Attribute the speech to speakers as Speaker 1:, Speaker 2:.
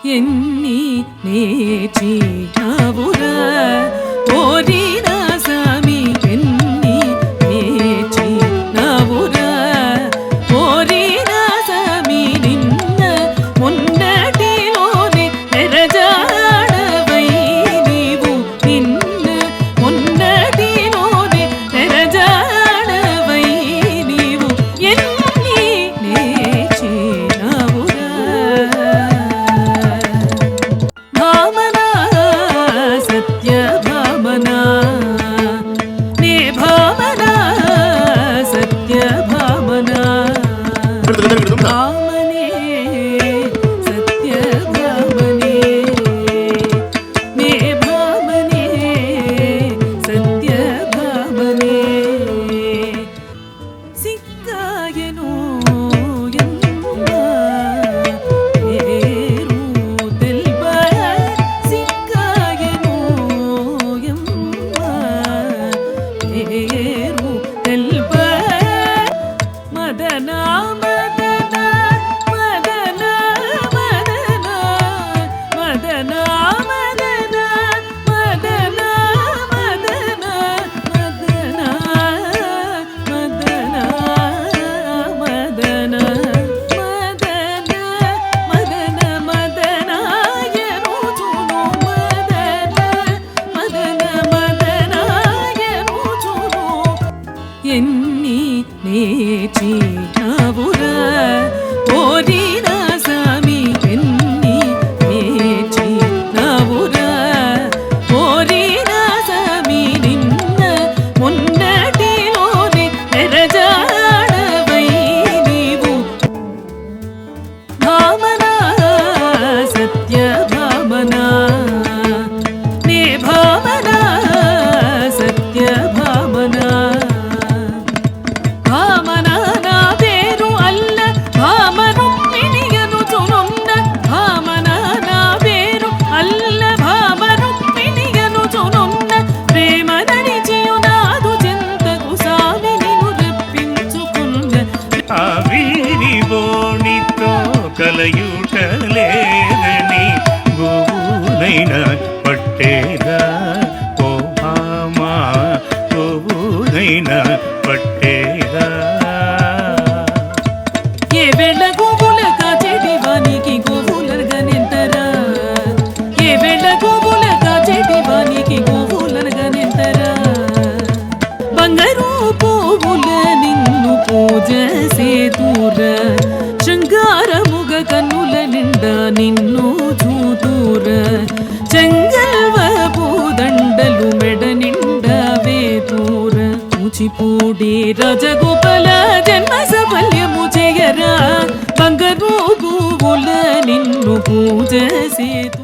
Speaker 1: ఎన్ని నేర్చినవురా ఓరిన సామి ఎన్ని నేర్చినవురా ఓరిన సామి నిన్న మొన్నటిలోనే నెరజాడవై నీవు నిన్న మొన్నటిలోనే నెరజాడవై నీవు ఎన్ని నేర్చినవురా ఎన్ని నేర్చినవురా ఓరిన సామి ఎన్ని నేర్చినవురా ఓరిన సామి నిన్న మొన్నటిలోనే నెరజాడవై నీవు భామనా సత్య భామనా నే భామనా సత్య భామనా
Speaker 2: కలయుటలేదని గోవునైనా పట్టేదా ఓ భామా గోవునైనా పట్టేదా
Speaker 1: ఏ వేళ గోవుల కాచేటి వానికి గోవులనగనెంతరా ఏ వేళ గోవుల కాచేటి వానికి గోవులనగనెంతరా బంగారు పువ్వుల నిన్ను పూజ సేతుర శృంగారముగ కన్నుల నిండా నిన్ను చూతూర చెంగల్వ పూదండలు మెడ నిండా వేతూర కూచిపూడి రజగోపాల జన్మ సఫల్యము చేయరా బంగారు పువ్వుల నిన్ను పూజ సేతు